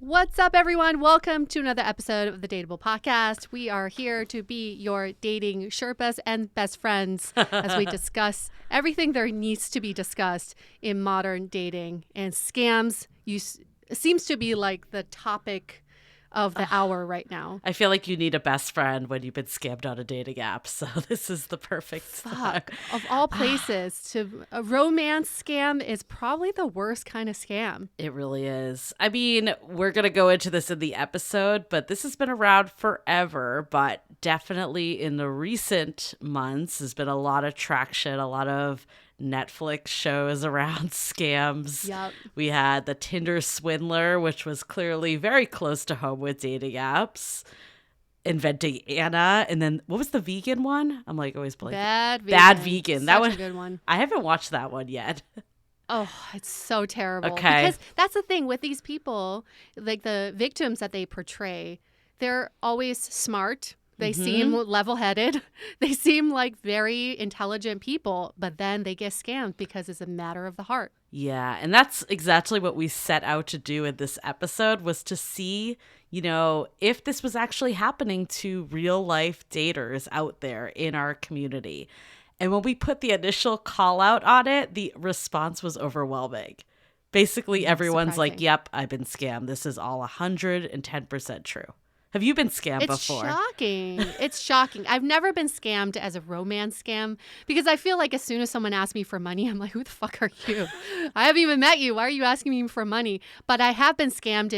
What's up, everyone? Welcome to another episode of the DATEABLE podcast. We are here to be your dating Sherpas and best friends as we discuss everything there needs to be discussed in modern dating. And scams seems to be like the topic of the hour right now. I feel like you need a best friend when you've been scammed on a dating app, so this is the perfect Fuck. Of all places, a romance scam is probably the worst kind of scam. It really is. I mean, we're going to go into this in the episode, but this has been around forever, but definitely in the recent months, there's been a lot of traction, a lot of Netflix shows around scams. Yep. We had the Tinder Swindler, which was clearly very close to home with dating apps. Inventing Anna, and then what was the vegan one? I'm like always blanking. Bad Vegan. That Such one, a good one. I haven't watched that one yet. Oh, it's so terrible. Okay. Because that's the thing with these people, like the victims that they portray, they're always smart. They seem level-headed. They seem like very intelligent people, but then they get scammed because it's a matter of the heart. Yeah, and that's exactly what we set out to do in this episode, was to see, if this was actually happening to real-life daters out there in our community. And when we put the initial call out on it, the response was overwhelming. Basically, everyone's like, yep, I've been scammed. This is all 110% true. Have you been scammed before? It's shocking. I've never been scammed as a romance scam because I feel like as soon as someone asks me for money, I'm like, who the fuck are you? I haven't even met you. Why are you asking me for money? But I have been scammed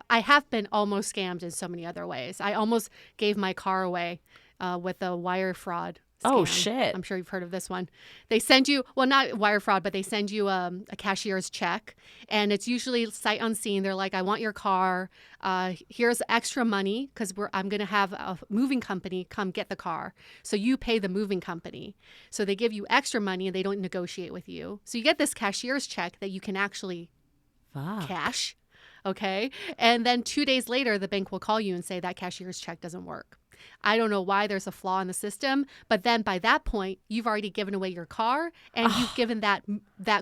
I have been almost scammed in so many other ways. I almost gave my car away with a wire fraud scam. Oh, shit. I'm sure you've heard of this one. They send you, well, not wire fraud, but they send you a cashier's check. And it's usually sight unseen. They're like, I want your car. Here's extra money because I'm going to have a moving company come get the car. So you pay the moving company. So they give you extra money and they don't negotiate with you. So you get this cashier's check that you can actually cash. Okay. And then 2 days later, the bank will call you and say that cashier's check doesn't work. I don't know why there's a flaw in the system, but then by that point, you've already given away your car and you've given that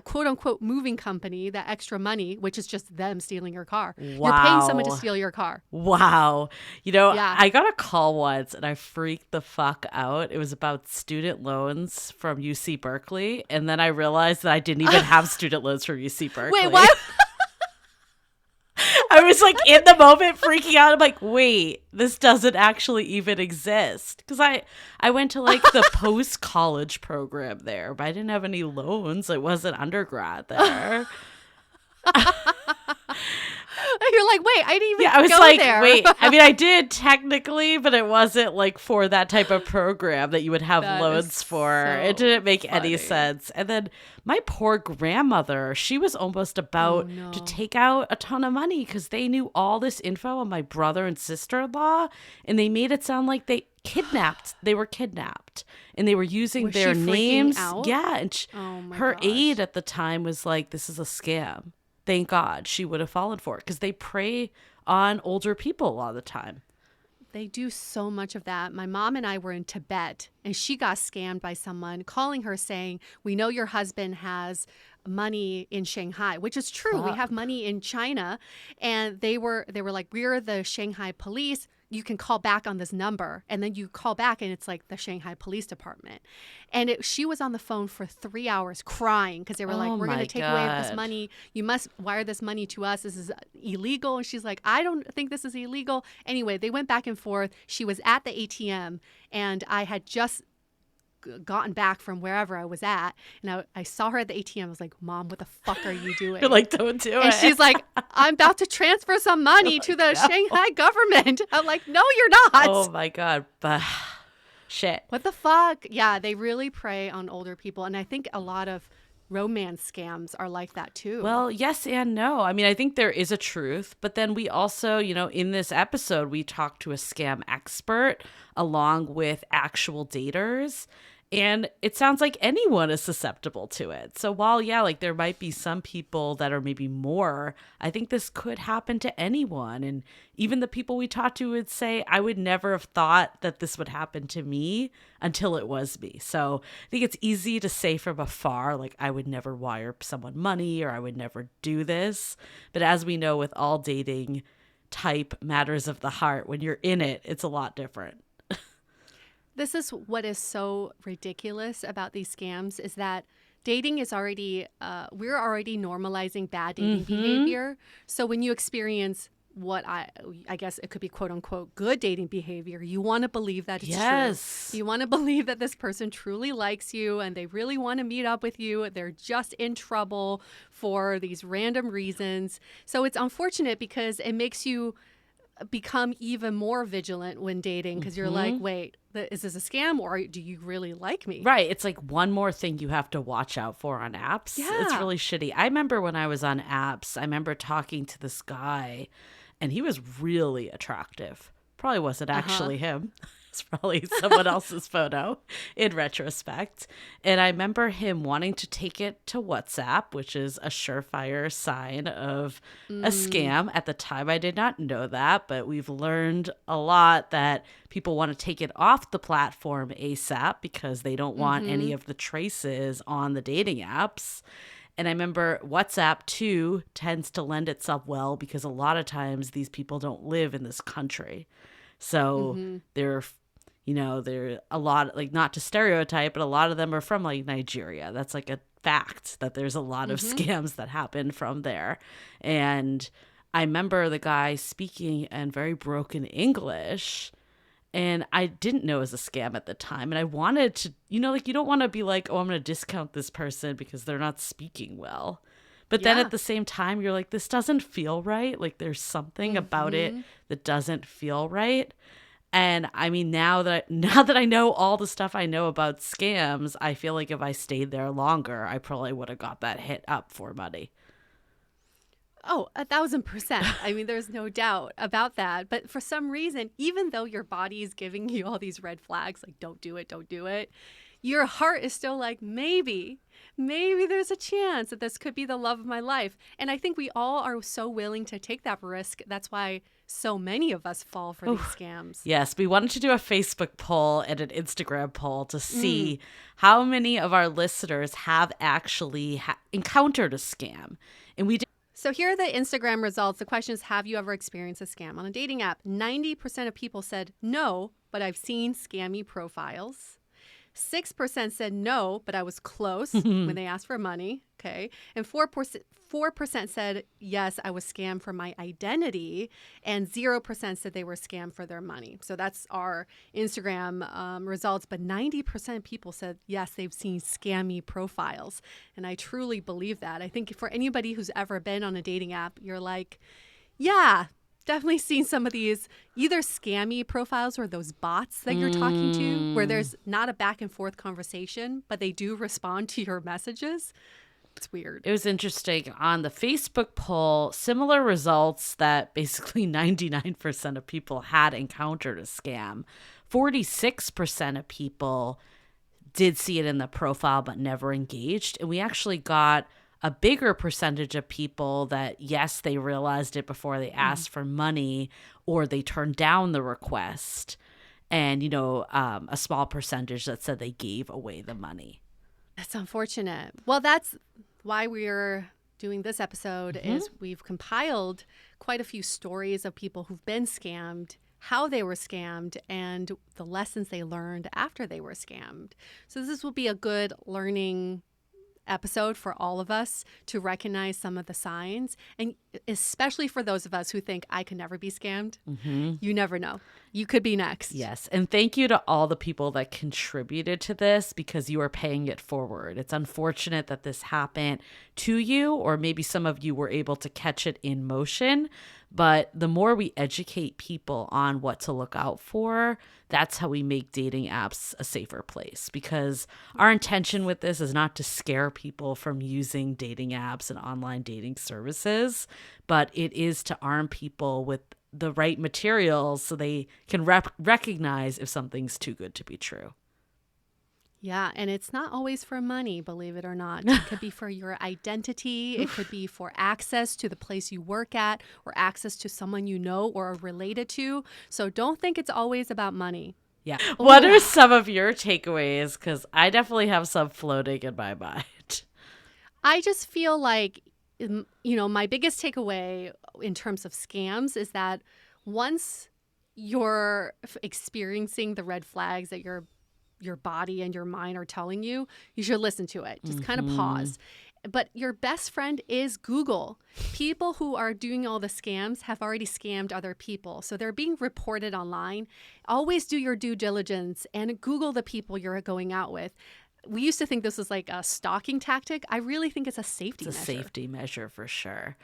quote unquote moving company that extra money, which is just them stealing your car. Wow. You're paying someone to steal your car. Wow. I got a call once and I freaked the fuck out. It was about student loans from UC Berkeley. And then I realized that I didn't even have student loans from UC Berkeley. Wait, what? I was like in the moment freaking out. I'm like, wait, this doesn't actually even exist. Because I went to like the post-college program there, but I didn't have any loans. I wasn't undergrad there. You're like, wait, I didn't even I was go like, there. wait, I mean, I did technically, but it wasn't like for that type of program that you would have loans for. So it didn't make funny. any sense. And then my poor grandmother, she was almost about to take out a ton of money because they knew all this info on my brother and sister-in-law, and they made it sound like they were kidnapped, and they were using their names. Out? Yeah, and her gosh. aide at the time was like, this is a scam. Thank God she would have fallen for it because they prey on older people a lot of the time. They do so much of that. My mom and I were in Tibet and she got scammed by someone calling her saying, we know your husband has money in Shanghai, which is true. We have money in China. And they were like, we're the Shanghai police. You can call back on this number. And then you call back and it's like the Shanghai Police Department. And she was on the phone for 3 hours crying because they were like, we're going to take away this money. You must wire this money to us. This is illegal. And she's like, I don't think this is illegal. Anyway, they went back and forth. She was at the ATM and I had just gotten back from wherever I was at. And I saw her at the ATM. I was like, Mom, what the fuck are you doing? You're like, don't do it. And she's like, I'm about to transfer some money to the Shanghai government. I'm like, no, you're not. Oh my God. But shit. What the fuck? Yeah, they really prey on older people. And I think a lot of romance scams are like that too. Well, yes and no. I mean, I think there is a truth, but then we also, in this episode, we talked to a scam expert along with actual daters. And it sounds like anyone is susceptible to it. So while, yeah, like there might be some people that are maybe more, I think this could happen to anyone. And even the people we talked to would say, I would never have thought that this would happen to me until it was me. So I think it's easy to say from afar, like, I would never wire someone money or I would never do this. But as we know, with all dating type matters of the heart, when you're in it, it's a lot different. This is what is so ridiculous about these scams is that dating is already, we're already normalizing bad dating behavior. So when you experience what I guess it could be quote unquote good dating behavior, you want to believe that it's true. You want to believe that this person truly likes you and they really want to meet up with you. They're just in trouble for these random reasons. So it's unfortunate because it makes you become even more vigilant when dating because you're like, wait, is this a scam or do you really like me? Right. It's like one more thing you have to watch out for on apps. Yeah. It's really shitty. I remember when I was on apps, I remember talking to this guy and he was really attractive. Probably wasn't actually him. It's probably someone else's photo in retrospect. And I remember him wanting to take it to WhatsApp, which is a surefire sign of a scam. At the time, I did not know that, but we've learned a lot that people want to take it off the platform ASAP because they don't want any of the traces on the dating apps. And I remember WhatsApp, too, tends to lend itself well because a lot of times these people don't live in this country. So they're a lot, like, not to stereotype, but a lot of them are from like Nigeria. That's like a fact that there's a lot of scams that happen from there. And I remember the guy speaking in very broken English. And I didn't know it was a scam at the time. And I wanted to, like, you don't want to be like, oh, I'm going to discount this person because they're not speaking well. But then at the same time, you're like, this doesn't feel right. Like there's something about it that doesn't feel right. And I mean, now that I know all the stuff I know about scams, I feel like if I stayed there longer, I probably would have got that hit up for money. Oh, 1,000%. I mean, there's no doubt about that. But for some reason, even though your body is giving you all these red flags, like don't do it, your heart is still like, maybe there's a chance that this could be the love of my life. And I think we all are so willing to take that risk. That's why so many of us fall for these scams. Yes, we wanted to do a Facebook poll and an Instagram poll to see how many of our listeners have actually encountered a scam. And we did. So here are the Instagram results. The question is, have you ever experienced a scam on a dating app? 90% of people said no, but I've seen scammy profiles. 6% said no, but I was close when they asked for money. Okay. And 4% said, yes, I was scammed for my identity. And 0% said they were scammed for their money. So that's our Instagram results. But 90% of people said, yes, they've seen scammy profiles. And I truly believe that. I think for anybody who's ever been on a dating app, you're like, yeah, definitely seen some of these either scammy profiles or those bots that you're talking to where there's not a back and forth conversation, but they do respond to your messages. It's weird. It was interesting. On the Facebook poll, similar results that basically 99% of people had encountered a scam. 46% of people did see it in the profile but never engaged. And we actually got a bigger percentage of people that, yes, they realized it before they asked for money or they turned down the request. And, a small percentage that said they gave away the money. That's unfortunate. Well, that's why we're doing this episode is we've compiled quite a few stories of people who've been scammed, how they were scammed, and the lessons they learned after they were scammed. So this will be a good learning episode for all of us to recognize some of the signs, and especially for those of us who think I could never be scammed. You never know. You could be next. Yes. And thank you to all the people that contributed to this because you are paying it forward. It's unfortunate that this happened to you, or maybe some of you were able to catch it in motion. But the more we educate people on what to look out for, that's how we make dating apps a safer place. Because our intention with this is not to scare people from using dating apps and online dating services, but it is to arm people with the right materials so they can recognize if something's too good to be true. Yeah, and it's not always for money, believe it or not. It could be for your identity. It could be for access to the place you work at or access to someone you know or are related to. So don't think it's always about money. Yeah. What are Oh, some of your takeaways? Because I definitely have some floating in my mind. I just feel like, my biggest takeaway in terms of scams is that once you're experiencing the red flags that your body and your mind are telling you, you should listen to it. Just kind of Hmm. pause. But your best friend is Google. People who are doing all the scams have already scammed other people. So they're being reported online. Always do your due diligence and Google the people you're going out with. We used to think this was like a stalking tactic. I really think it's a It's safety a measure. safety measure for sure.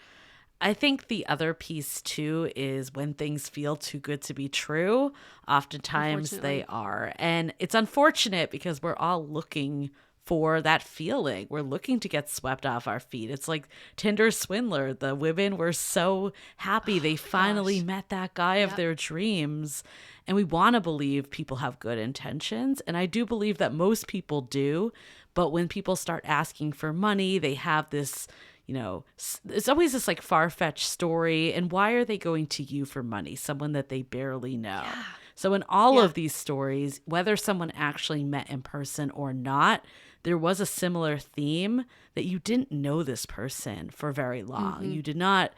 I think the other piece too is when things feel too good to be true, oftentimes they Unfortunately. are. And it's unfortunate because we're all looking for that feeling. We're looking to get swept off our feet. It's like Tinder swindler. The women were so happy they Oh my finally gosh. met that guy of Yep. their dreams. And we want to believe people have good intentions. And I do believe that most people do. But when people start asking for money, they have this, it's always this like far-fetched story. And why are they going to you for money? Someone that they barely know. Yeah. So in all Yeah. of these stories, whether someone actually met in person or not, there was a similar theme that you didn't know this person for very long. Mm-hmm. You did not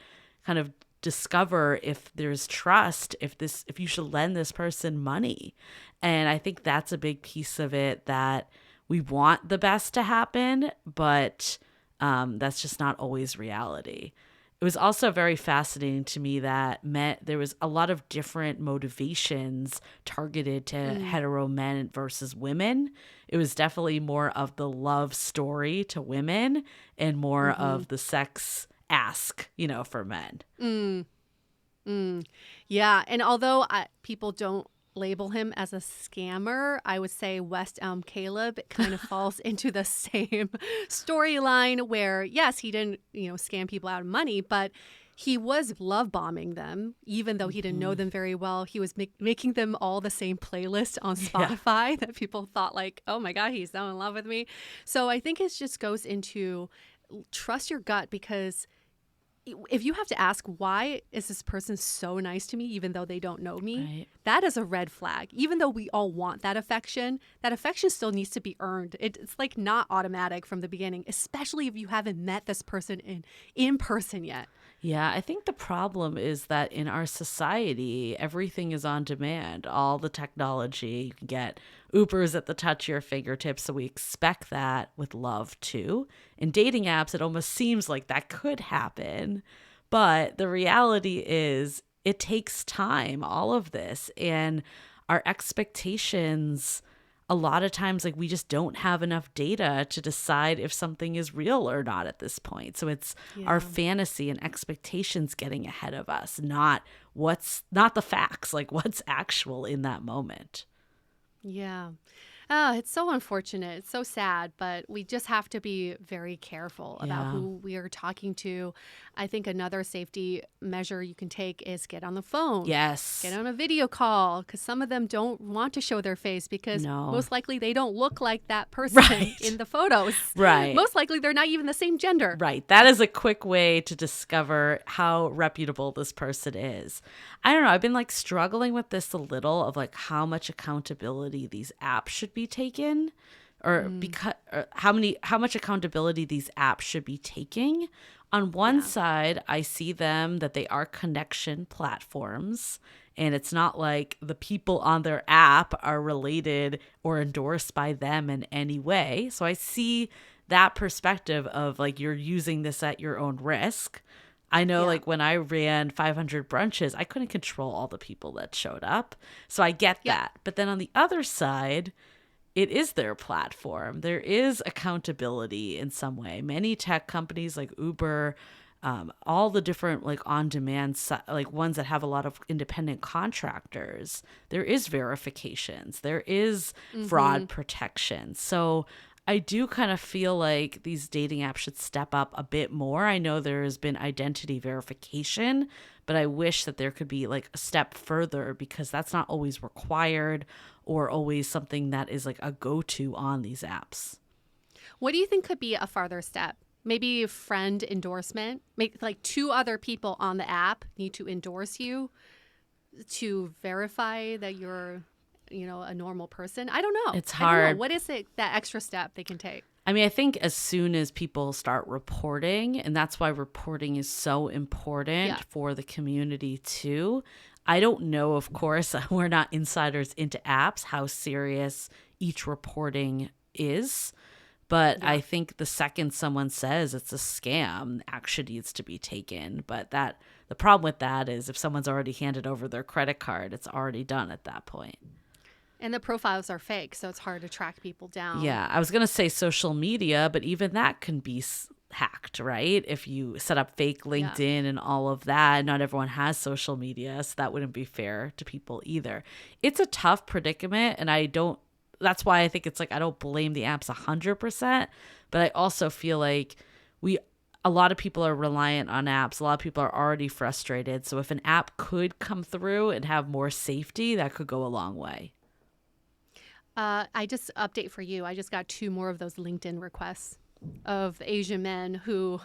kind of discover if there's trust, if you should lend this person money. And I think that's a big piece of it, that we want the best to happen, but that's just not always reality. It was also very fascinating to me that there was a lot of different motivations targeted to Mm. hetero men versus women. It was definitely more of the love story to women and more Mm-hmm. of the sex ask, for men. Mm. Mm. Yeah. And although people don't label him as a scammer, I would say West Elm Caleb kind of falls into the same storyline where, yes, he didn't, scam people out of money, but he was love bombing them, even though he didn't know Hmm. them very well. He was making them all the same playlist on Yeah. Spotify that people thought like, oh my God, he's so in love with me. So I think it just goes into trust your gut, because if you have to ask, why is this person so nice to me even though they don't know me, Right. that is a red flag. Even though we all want that affection still needs to be earned. It's like not automatic from the beginning, especially if you haven't met this person in person yet. Yeah, I think the problem is that in our society, everything is on demand. All the technology, you can get Ubers at the touch of your fingertips. So we expect that with love too. In dating apps, it almost seems like that could happen. But the reality is, it takes time, all of this. And our expectations, a lot of times, like, we just don't have enough data to decide if something is real or not at this point. So it's our Yeah. fantasy and expectations getting ahead of us, not the facts, like what's actual in that moment. Yeah. Oh, it's so unfortunate. It's so sad, but we just have to be very careful about Yeah. who we are talking to. I think another safety measure you can take is get on the phone, get Yes. on a video call, because some of them don't want to show their face because No. most likely they don't look like that person Right. in the photos. Right. Most likely they're not even the same gender. Right. That is a quick way to discover how reputable this person is. I don't know. I've been like struggling with this a little, of like how much accountability these apps should be taken, or because or how much accountability these apps should be taking. On one Yeah. side, I see them that they are connection platforms, and it's not like the people on their app are related or endorsed by them in any way. So I see that perspective of like, you're using this at your own risk. I know, Yeah. like, when I ran 500 brunches, I couldn't control all the people that showed up. So I get Yep. that. But then on the other side, it is their platform. There is accountability in some way. Many tech companies like Uber, all the different like on-demand like ones that have a lot of independent contractors, there is verifications. There is Mm-hmm. fraud protection. So I do kind of feel like these dating apps should step up a bit more. I know there has been identity verification, but I wish that there could be like a step further, because that's not always required or always something that is like a go-to on these apps. What do you think could be a farther step? Maybe a friend endorsement? Make like 2 other people on the app need to endorse you to verify that you're, a normal person. I don't know. It's I don't hard. know. What is it, that extra step they can take? I mean, I think as soon as people start reporting, and that's why reporting is so important for the community too. I don't know, of course, we're not insiders into apps, how serious each reporting is. But I think the second someone says it's a scam, action needs to be taken. But the problem with that is if someone's already handed over their credit card, it's already done at that point. And the profiles are fake, so it's hard to track people down. Yeah, I was going to say social media, but even that can be hacked, right? If you set up fake LinkedIn and all of that, not everyone has social media, so that wouldn't be fair to people either. It's a tough predicament, and that's why I think it's like I don't blame the apps 100%, but I also feel like a lot of people are reliant on apps. A lot of people are already frustrated. So if an app could come through and have more safety, that could go a long way. I just update for you. I just got 2 more of those LinkedIn requests of Asian men who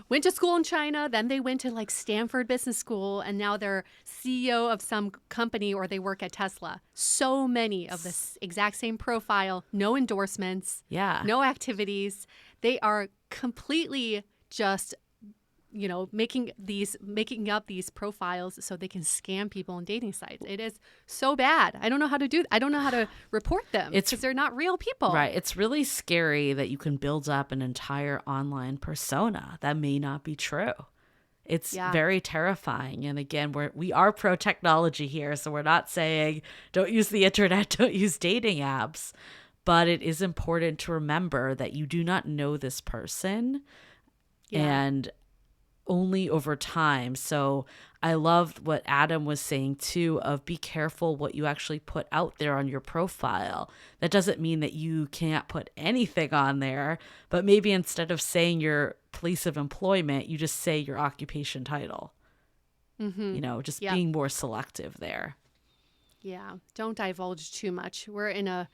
went to school in China, then they went to like Stanford Business School, and now they're CEO of some company or they work at Tesla. So many of this exact same profile, no endorsements, no activities. They are completely just, making up these profiles so they can scam people on dating sites. It is so bad. I don't know how to report them because they're not real people. Right. It's really scary that you can build up an entire online persona that may not be true. It's very terrifying. And again, we are pro technology here, so we're not saying don't use the internet, don't use dating apps, but it is important to remember that you do not know this person and only over time. So I loved what Adam was saying too, of be careful what you actually put out there on your profile. That doesn't mean that you can't put anything on there, but maybe instead of saying your place of employment, you just say your occupation title. Just being more selective there. Yeah. Don't divulge too much. We're in a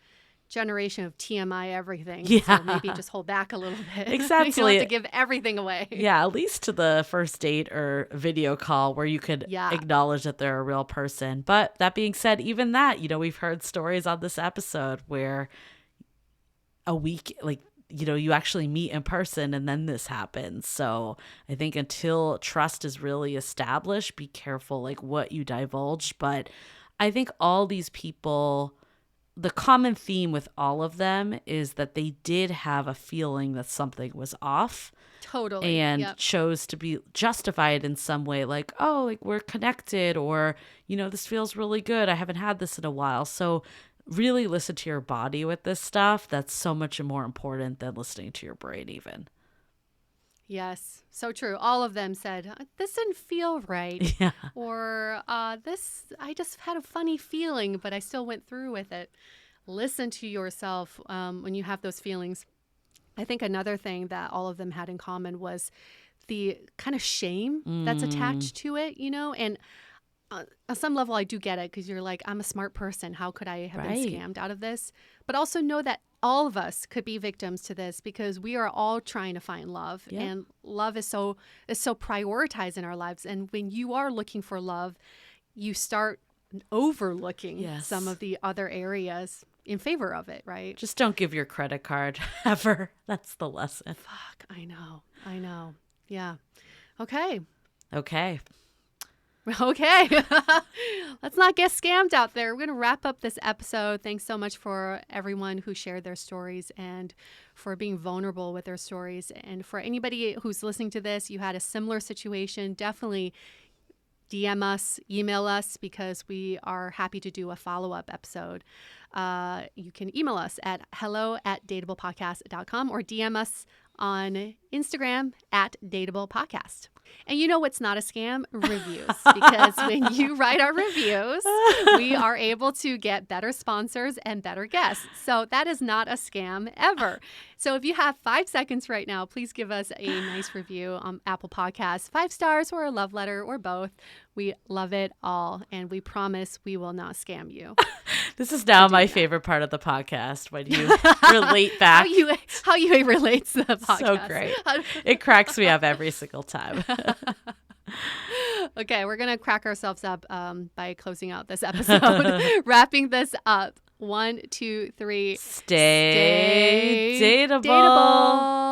generation of TMI everything. Yeah. So maybe just hold back a little bit. Exactly. You don't have to give everything away. Yeah, at least to the first date or video call where you could acknowledge that they're a real person. But that being said, even that, we've heard stories on this episode where a week, you actually meet in person and then this happens. So I think until trust is really established, be careful what you divulge. But I think all these people, the common theme with all of them is that they did have a feeling that something was off. Totally. And chose to be justified in some way, we're connected, or, this feels really good. I haven't had this in a while. So really listen to your body with this stuff. That's so much more important than listening to your brain even. Yes, so true. All of them said, this didn't feel right. Yeah. Or I just had a funny feeling, but I still went through with it. Listen to yourself when you have those feelings. I think another thing that all of them had in common was the kind of shame that's attached to it, and on some level I do get it, because you're like, I'm a smart person. How could I have been scammed out of this? But also know that all of us could be victims to this, because we are all trying to find love, and love is so prioritized in our lives. And when you are looking for love, you start overlooking some of the other areas in favor of it, right? Just don't give your credit card ever. That's the lesson. Fuck, I know. Yeah. Okay. Let's not get scammed out there. We're going to wrap up this episode. Thanks so much for everyone who shared their stories and for being vulnerable with their stories. And for anybody who's listening to this, you had a similar situation, definitely DM us, email us, because we are happy to do a follow-up episode. You can email us at hello@dateablepodcast.com or DM us on Instagram at Dateable Podcast. And you know what's not a scam? Reviews. Because when you write our reviews, we are able to get better sponsors and better guests. So that is not a scam ever. So if you have 5 seconds right now, please give us a nice review on Apple Podcasts, 5 stars or a love letter or both. We love it all. And we promise we will not scam you. This is now my favorite part of the podcast, when you relate back. How you relate to the podcast. So great. It cracks me up every single time. Okay, we're going to crack ourselves up by closing out this episode, wrapping this up. 1, 2, 3. Stay dateable. Dateable.